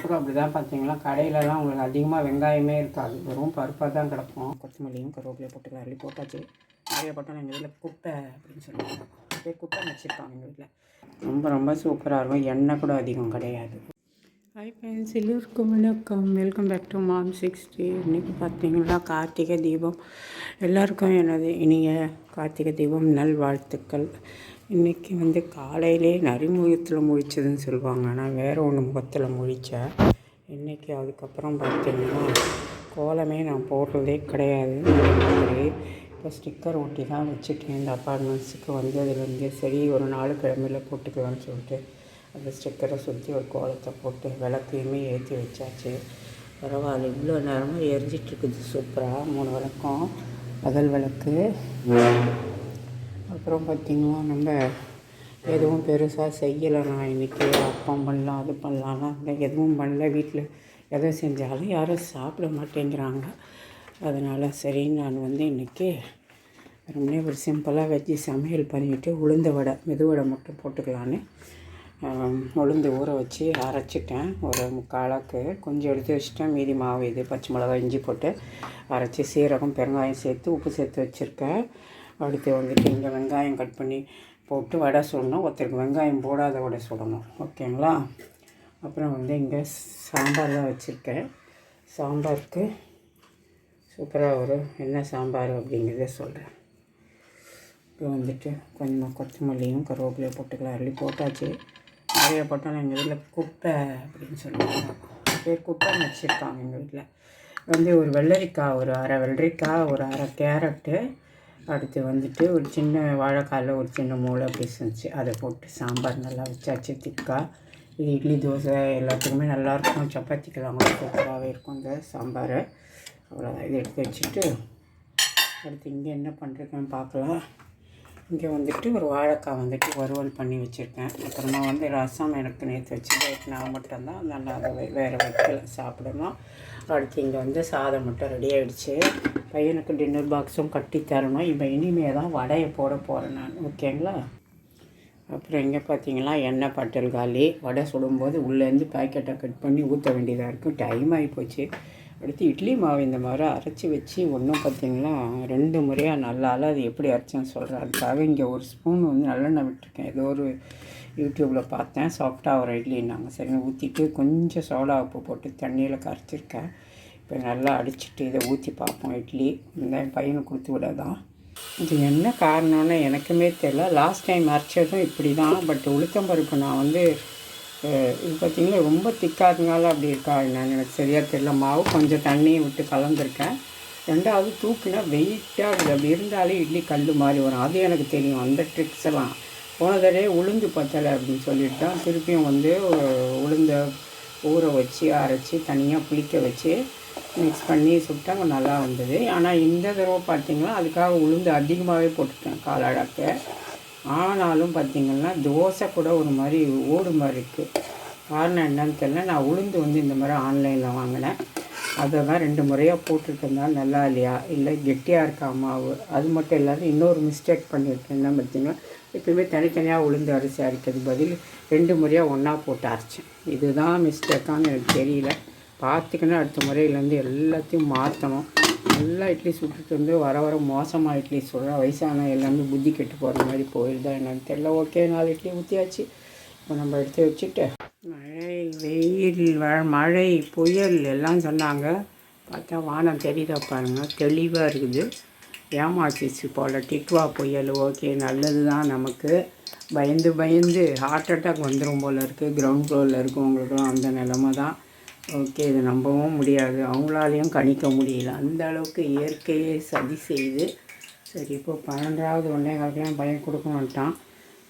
கூட அப்படி தான் பார்த்தீங்களா, கடையிலலாம் உங்களுக்கு அதிகமாக வெங்காயமே இருக்காது, வெறும் பருப்பாக தான் கிடக்கும். கொத்தமல்லியும் கருவேப்பிலையும் போட்டு அள்ளி போட்டாச்சு. நிறைய போட்டால் எங்கள் வீட்டில் குப்பை அப்படின்னு சொல்லுவாங்க, அப்படியே குப்பை வச்சுருப்பாங்க எங்கள் வீட்டில். ரொம்ப ரொம்ப சூப்பராக இருக்கும், எண்ணெய் கூட அதிகம் கிடையாது. ஹாய் ஃப்ரெண்ட்ஸ், எல்லோருக்கும் வணக்கம். Welcome back to mom 60. இன்றைக்கி பார்த்தீங்கன்னா கார்த்திகை தீபம். எல்லாருக்கும் எனது இனிய கார்த்திகை தீபம் நல்வாழ்த்துக்கள். இன்றைக்கி காலையிலே நரிமுகத்தில் முழிச்சதுன்னு சொல்லுவாங்க, ஆனால் வேறு ஒன்று முகத்தில் முழித்தேன் இன்றைக்கி. அதுக்கப்புறம் பார்த்தீங்கன்னா கோலமே நான் போடுறதே கிடையாது. மாதிரி இப்போ ஸ்டிக்கர் ஒட்டி தான் வச்சுட்டேன். இந்த அப்பார்ட்மெண்ட்ஸுக்கு அதுலேருந்து சரி ஒரு 4 கிழமையில் போட்டுக்கலான்னு சொல்லிட்டு அந்த ஸ்டிக்கரை சுற்றி ஒரு கோலத்தை போட்டு விளக்கையுமே ஏற்றி வச்சாச்சு. பரவாயில்ல, இவ்வளோ நேரமாக எரிஞ்சிட்ருக்குது சூப்பராக. 3 விளக்கம், பகல் விளக்கு. அப்புறம் பார்த்திங்கன்னா நம்ம எதுவும் பெருசாக செய்யலை. நான் இன்றைக்கி அப்பம் பண்ணலாம் அது பண்ணலான்னா எதுவும் பண்ணல. வீட்டில் எதை செஞ்சாலும் யாரும் சாப்பிட மாட்டேங்கிறாங்க. அதனால் சரி நான் இன்றைக்கி ரொம்ப ஒரு சிம்பிளாக வெஜ்ஜி சமையல் பண்ணிவிட்டு உளுந்த வடை மெதுவடை மட்டும் போட்டுக்கலான்னு உளுந்து ஊற வச்சு அரைச்சிட்டேன். ஒரு 3/4 கொஞ்சம் எடுத்து வச்சுட்டேன். மீதி மாவு இது பச்சை மிளகாய் இஞ்சி போட்டு அரைச்சி சீரகம் பெருங்காயம் சேர்த்து உப்பு சேர்த்து வச்சுருக்கேன். அடுத்து இங்கே வெங்காயம் கட் பண்ணி போட்டு வடை சுடணும். ஒருத்தருக்கு வெங்காயம் போடாத வடை சுடணும், ஓகேங்களா. அப்புறம் இங்கே சாம்பார் தான் வச்சுருக்கேன். சாம்பாருக்கு சூப்பராக ஒரு என்ன சாம்பார் அப்படிங்கிறத சொல்கிறேன். இப்போ கொஞ்சமாக கொத்தமல்லியும் கருவேப்பிலையும் போட்டுக்கலாம். அள்ளி போட்டாச்சு. நிறைய போட்டாலும் எங்கள் வீட்டில் குப்பை அப்படின்னு சொல்லுவாங்க, பேர் குப்பைன்னு வச்சுருக்காங்க எங்கள் வீட்டில். ஒரு வெள்ளரிக்காய், ஒரு அரை வெள்ளரிக்காய், ஒரு அரை கேரட்டு, அடுத்து ஒரு சின்ன வாழைக்காயில் ஒரு சின்ன மூளை பீஸ் இருந்துச்சு, அதை போட்டு சாம்பார் நல்லா வச்சாச்சு திக்காக. இது இட்லி தோசை எல்லாத்துக்குமே நல்லாயிருக்கும், சப்பாத்திக்கெல்லாம் கூட சூப்பராகவே இருக்கும் இந்த சாம்பார். அவ்வளோதான், இதை எடுத்து வச்சுட்டு அடுத்து இங்கே என்ன பண்ணுறதுன்னு பார்க்கலாம். இங்கே ஒரு வாழைக்காய் வறுவல் பண்ணி வச்சுருக்கேன். அப்புறமா ரசம் எனக்கு நேற்று வச்சு நான் மட்டும்தான், அதனால் அதை வேறு வைக்கல, சாப்பிடணும். அடுத்து இங்கே சாதம் மட்டும் ரெடி ஆகிடுச்சு. பையனுக்கு டின்னர் பாக்ஸும் கட்டி தரணும். இப்போ இனிமேல் தான் வடையை போட போகிறேன் நான், ஓகேங்களா. அப்புறம் இங்கே பார்த்தீங்கன்னா எண்ணெய் பட்டல் காலி. வடை சுடும்போது உள்ளேருந்து பேக்கெட்டை கட் பண்ணி ஊற்ற வேண்டியதாக இருக்கும், டைம் ஆகி போச்சு. அடுத்து இட்லி மாவு இந்த மாதிரி அரைச்சி வச்சு ஒன்றும் பார்த்திங்கன்னா 2 முறையாக நல்லால அது எப்படி அரைச்சேன்னு சொல்கிறேன். அதுக்காக இங்கே ஒரு ஸ்பூன் நல்லெண்ணெய் விட்டுருக்கேன். ஏதோ ஒரு யூடியூப்பில் பார்த்தேன், சாஃப்டாக ஒரு இட்லின்னாங்க. சரி ஊற்றிட்டு கொஞ்சம் சோடா உப்பு போட்டு தண்ணியில் கரைச்சிருக்கேன். இப்போ நல்லா அடிச்சுட்டு இதை ஊற்றி பார்ப்போம். இட்லி இந்த பையனுக்கு கொடுத்து விடாதான். இது என்ன காரணம்னு எனக்குமே தெரியல. லாஸ்ட் டைம் அரைச்சதும் இப்படி தான். பட் உளுத்தம்பருப்பு நான் இது பார்த்திங்கன்னா ரொம்ப திக்காதனால அப்படி இருக்கா என்னன்னு எனக்கு சரியாக தெரியல. மாவு கொஞ்சம் தண்ணியை விட்டு கலந்துருக்கேன். 2வது தூக்குனா வெயிட்டாக இருக்குது, அப்படி இருந்தாலே இட்லி கல் மாதிரி வரும். அது எனக்கு தெரியும், அந்த ட்ரிக்ஸ் எல்லாம். போன தடவை உளுந்து பத்தலை அப்படின்னு சொல்லிட்டு தான் திருப்பியும் உளுந்த ஊற வச்சு அரைச்சி தனியாக புளிக்க வச்சு மிக்ஸ் பண்ணி சுட்டாங்க, நல்லா வந்தது. ஆனால் இந்த தடவை பார்த்திங்கன்னா அதுக்காக உளுந்து அதிகமாகவே போட்டுட்டேன் காலாடாக்க. ஆனாலும் பார்த்திங்கன்னா தோசை கூட ஒரு மாதிரி ஓடு மாதிரி இருக்குது. காரணம் என்னன்னு தெரியல. நான் உளுந்து இந்த மாதிரி ஆன்லைனில் வாங்கினேன். அதை தான் 2 முறையாக போட்டுருக்கேன். நல்லா இல்லையா, இல்லை கெட்டியாக இருக்கா மாவு, அது மட்டும் இல்லாத இன்னொரு மிஸ்டேக் பண்ணியிருக்கேன். என்ன பார்த்திங்கன்னா எப்பயுமே தனித்தனியாக உளுந்து அரிசி அரைக்கிறது பதில் 2 முறையாக ஒன்றா போட்டு அரைச்சேன். இதுதான் மிஸ்டேக்கான்னு எனக்கு தெரியல. பார்த்துக்கினா அடுத்த முறையிலேருந்து எல்லாத்தையும் மாற்றணும். நல்லா இட்லி சுட்டுட்டு வர வர மோசமாக இட்லி சுடுற வயசான எல்லாமே புத்தி கெட்டு போகிற மாதிரி போயிடுதா என்னன்னு தெரியல. ஓகே, 4 இட்லி ஊற்றியாச்சு. இப்போ நம்ம எடுத்து வச்சுட்டு மழை வெயில் மழை புயல் எல்லாம் சொன்னாங்க. பார்த்தா வானம் தெரியுதா பாருங்கள், தெளிவாக இருக்குது. ஏமாச்சிச்சு போல் டிட்வா புயல். ஓகே, நல்லது தான் நமக்கு. பயந்து ஹார்ட் அட்டாக் வந்துடும் போல் இருக்குது. கிரவுண்ட் ஃப்ளோரில் இருக்கவங்களுக்குலாம் அந்த நிலமை தான். ஓகே, இது நம்பவும் முடியாது, அவங்களாலையும் கணிக்க முடியல. அந்த அளவுக்கு இயற்கையை சதி செய்து. சரி, இப்போ 12வது 1:15 பையன் கொடுக்கணுன்ட்டான்.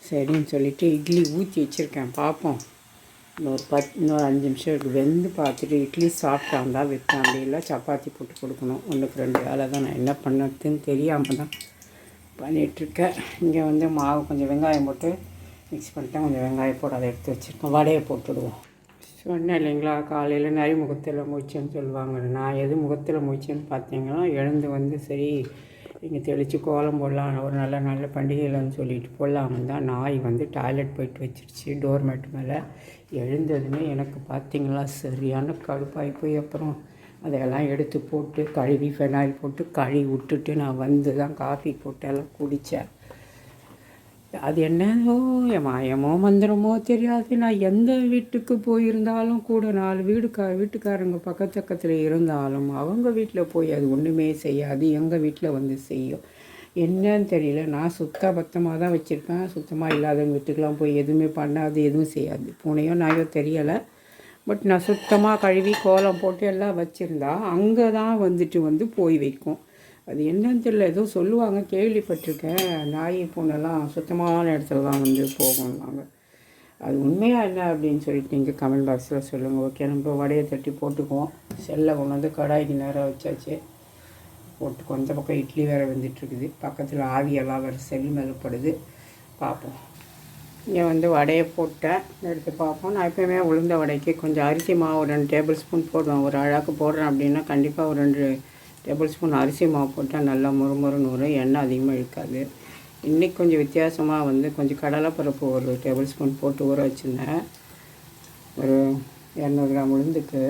சரின்னு சொல்லிவிட்டு இட்லி ஊற்றி வச்சுருக்கேன். பார்ப்போம், இன்னொரு 5 நிமிஷம் இருக்குது. வெந்து பார்த்துட்டு இட்லி சாப்பிட்டான் தான் வைப்பேன், அப்படி இல்லை சப்பாத்தி போட்டு கொடுக்கணும். 1க்கு 2 வேலை தான். நான் என்ன பண்ணுறதுன்னு தெரியாமல் தான் பண்ணிகிட்ருக்கேன். இங்கே மாவு கொஞ்சம் வெங்காயம் போட்டு மிக்ஸ் பண்ணிட்டேன். கொஞ்சம் வெங்காயம் போட்டு அதை எடுத்து வச்சுருக்கேன். வடையை போட்டுடுவோம். சொன்னேன் இல்லைங்களா, காலையில் நிறைய முகத்தில் முழிச்சேன்னு சொல்லுவாங்க. நான் எது முகத்தில் முழிச்சேன்னு பார்த்தீங்கன்னா எழுந்து சரி இங்கே தெளித்து கோலம் போடலாம், ஒரு நல்ல நல்ல பண்டிகைகள்னு சொல்லிட்டு போடலாம்னு தான் நாய் வந்து டாய்லெட் போயிட்டு வச்சிருச்சு டோர்மேட் மேலே. எழுந்ததுமே எனக்கு பார்த்திங்களா சரியான கடுப்பாகி போய் அப்புறம் அதையெல்லாம் எடுத்து போட்டு கழுவி ஃபெனாயில் போட்டு கழுவி விட்டுட்டு நான் வந்து தான் காஃபி போட்டு எல்லாம் குடித்தேன். அது என்னவோ மாயமோ மந்திரமோ தெரியாது. நான் எந்த வீட்டுக்கு போயிருந்தாலும் கூட 4 வீட்டுக்காரங்க பக்கத்தில் இருந்தாலும் அவங்க வீட்டில் போய் அது ஒன்றுமே செய்யாது, எங்கள் வீட்டில் வந்து செய்யும். என்னன்னு தெரியல. நான் பத்தமாக தான் வச்சுருப்பேன். சுத்தமாக இல்லாதவங்க வீட்டுக்கெலாம் போய் எதுவுமே பண்ணாது, எதுவும் செய்யாது. பூனையோ நாயோ தெரியலை. பட் நான் சுத்தமாக கழுவி கோலம் போட்டு எல்லாம் வச்சுருந்தா அங்கே தான் வந்து போய் வைக்கும். அது என்னன்னு தெரியல, ஏதோ சொல்லுவாங்க, கேள்விப்பட்டிருக்கேன். நாய் பூனைலாம் சுத்தமான இடத்துல தான் வந்து போகும்வாங்க. அது உண்மையாக என்ன அப்படின்னு சொல்லிட்டு நீங்கள் கமெண்ட் பாக்ஸில் சொல்லுங்கள். ஓகே, நம்ம வடையை தட்டி போட்டுக்குவோம். செல்லை கொண்டு வந்து கடாய்க்கு நேராக வச்சாச்சு. போட்டுக்கோ. இந்த பக்கம் இட்லி வேறு வந்துட்டுருக்குது, பக்கத்தில் ஆவியெல்லாம் வேறு செல்லு மேலே படுது. பார்ப்போம். இங்கே வந்து வடையை போட்டேன், எடுத்து பார்ப்போம். நான் எப்போயுமே உளுந்த வடைக்கு கொஞ்சம் அரிசி மாவு ஒரு 2 டேபிள் ஸ்பூன் போடுவேன். ஒரு அழகாக போடுறேன் அப்படின்னா கண்டிப்பாக ஒரு 2 டேபிள் ஸ்பூன் அரிசி மாவு போட்டால் நல்லா முறுமுறுன்னு வரும், எண்ணெய் அதிகமாக இழுக்காது. இன்றைக்கி கொஞ்சம் வித்தியாசமாக வந்து கொஞ்சம் கடலைப்பருப்பு ஒரு டேபிள் ஸ்பூன் போட்டு ஊற வச்சுருந்தேன், ஒரு 200 கிராம் உளுந்துக்கு.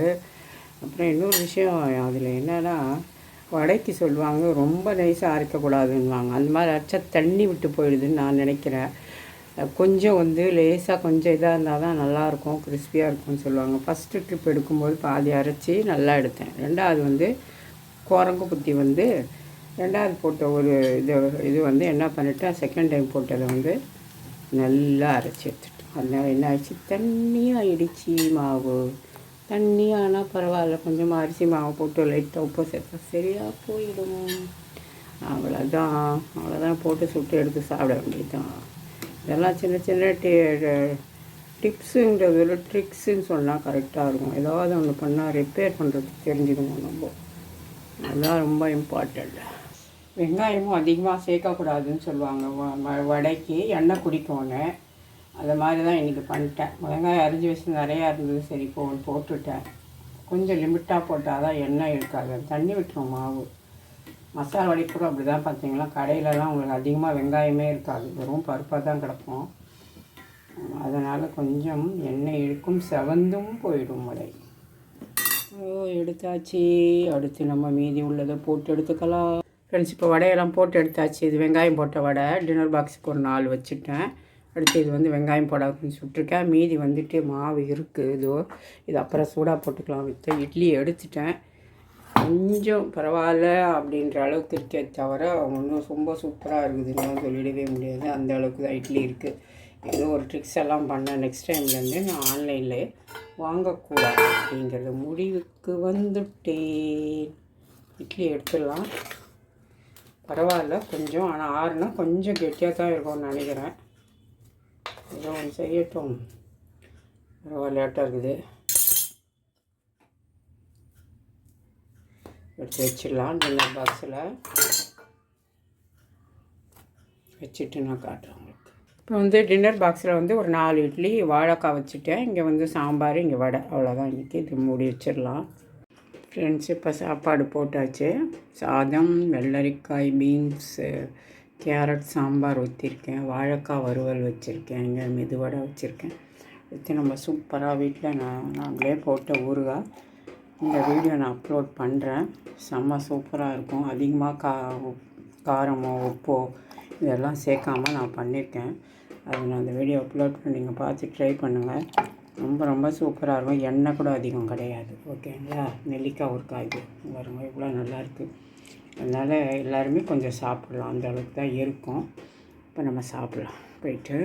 அப்புறம் இன்னொரு விஷயம் அதில் என்னென்னா, வடைக்கு சொல்லுவாங்க ரொம்ப நைஸாக அரைக்கக்கூடாதுன்னுவாங்க. அந்த மாதிரி அரைச்சா தண்ணி விட்டு போயிடுதுன்னு நான் நினைக்கிறேன். கொஞ்சம் வந்து லேசாக கொஞ்சம் இதாக இருந்தால் தான் நல்லாயிருக்கும், கிறிஸ்பியாக இருக்கும்னு சொல்லுவாங்க. ஃபஸ்ட்டு ட்ரிப் எடுக்கும்போது பாதி அரைச்சி நல்லா எடுத்தேன். 2வது வந்து குரங்கு புத்தி வந்து 2வது போட்ட ஒரு இது வந்து என்ன பண்ணிட்டேன், செகண்ட் டைம் போட்டதை வந்து நல்லா அரைச்சி எடுத்துட்டேன். அதனால் என்ன ஆயிடுச்சு, தண்ணியாக ஆகிடுச்சி மாவு. தண்ணியானால் பரவாயில்ல, கொஞ்சமாக அரிசி மாவு போட்டு லைட்டாக உப்பு சேர்த்தா சரியாக போயிடும். அவ்வளோதான் போட்டு சுட்டு எடுத்து சாப்பிட வேண்டியதுதான். இதெல்லாம் சின்ன சின்ன டிப்ஸுங்கிறத விட ட்ரிக்ஸுன்னு சொன்னால் கரெக்டாக இருக்கும். ஏதாவது ஒன்று பண்ணால் ரிப்பேர் பண்ணுறதுக்கு தெரிஞ்சுக்கணும் நம்ம. அதுதான் ரொம்ப இம்பார்ட்டண்ட். வெங்காயமும் அதிகமாக சேர்க்கக்கூடாதுன்னு சொல்லுவாங்க. வடைக்கு எண்ணெய் குடிக்கோன்னு. அது மாதிரி தான் இன்றைக்கி பண்ணிட்டேன். வெங்காயம் அரிஞ்சு வச்சு நிறையா இருந்தது, சரி போட்டுட்டேன். கொஞ்சம் லிமிட்டாக போட்டால் தான் எண்ணெய் இருக்காது, தண்ணி விட்டுரும் மாவு. மசாலா வடை கூட அப்படி தான். பார்த்தீங்களா, கடையிலலாம் உங்களுக்கு அதிகமாக வெங்காயமே இருக்காது, வெறும் பருப்பாக தான் கிடக்கும். அதனால் கொஞ்சம் எண்ணெய் இழுக்கும், செவந்தும் போயிடும் வடை. எடுத்தாச்சு. அடுத்து நம்ம மீதி உள்ளதை போட்டு எடுத்துக்கலாம். ஃப்ரெண்ட்ஸ், இப்போ வடையெல்லாம் போட்டு எடுத்தாச்சு. இது வெங்காயம் போட்ட வடை. டின்னர் பாக்ஸுக்கு ஒரு 4 வச்சுட்டேன். அடுத்து இது வந்து வெங்காயம் போடாதுன்னு சுட்டிருக்கேன். மீதி வந்துட்டு மாவு இருக்குது, இது அப்புறம் சூடாக போட்டுக்கலாம். விற்று இட்லி எடுத்துட்டேன். கொஞ்சம் பரவாயில்ல அப்படின்ற அளவுக்கு இருக்கே தவிர ஒன்றும் ரொம்ப சூப்பராக இருக்குதுன்னு சொல்லிடவே முடியாது. அந்த அளவுக்கு தான் இட்லி இருக்குது. ஏதோ ஒரு ட்ரிக்ஸ் எல்லாம் பண்ணேன். நெக்ஸ்ட் டைம்லேருந்து நான் ஆன்லைனில் வாங்கக்கூடாது அப்படிங்கிறது முடிவுக்கு வந்துட்டேன். இட்லி எடுத்துடலாம். பரவாயில்ல கொஞ்சம், ஆனால் ஆறுனா கொஞ்சம் கெட்டியாக தான் இருக்கும்னு நினைக்கிறேன். ஏதோ ஒன்று செய்யட்டும். பரவாயில்ல, லேட்டாக இருக்குது. எடுத்து வச்சிடலாம். டின்னர் பாக்ஸில் வச்சுட்டு நான் காட்டுறேன் உங்களுக்கு. இப்போ வந்து டின்னர் பாக்ஸில் வந்து ஒரு 4 இட்லி, வாழைக்காய் வச்சுட்டேன். இங்கே வந்து சாம்பார், இங்கே வடை. அவ்வளோதான் இன்றைக்கி. இது மூடி வச்சிடலாம். ஃப்ரெண்ட்ஸ், இப்போ சாப்பாடு போட்டாச்சு. சாதம், வெள்ளரிக்காய், பீன்ஸு, கேரட் சாம்பார் ஊற்றிருக்கேன். வாழைக்காய் வறுவல் வச்சுருக்கேன். இங்கே மெதுவடை வச்சுருக்கேன். வச்சு நம்ம சூப்பராக வீட்டில் நாங்களே போட்ட ஊறுகாய். இந்த வீடியோ நான் அப்லோட் பண்ணுறேன். செம்ம சூப்பராக இருக்கும். அதிகமாக காரமோ உப்போ இதெல்லாம் சேர்க்காமல் நான் பண்ணியிருக்கேன். அது நான் அந்த வீடியோ அப்லோட் பண்ணி நீங்கள் பார்த்து ட்ரை பண்ணுங்கள். ரொம்ப ரொம்ப சூப்பராக இருக்கும். எண்ணெய் கூட அதிகம் கிடையாது. ஓகேங்களா. நெல்லிக்காய் ஒரு காய் வருங்க, இவ்வளோ நல்லாயிருக்கு. அதனால் எல்லாருமே கொஞ்சம் சாப்பிட்லாம். அந்த அளவுக்கு தான் இருக்கும். இப்போ நம்ம சாப்பிட்லாம் போயிட்டு.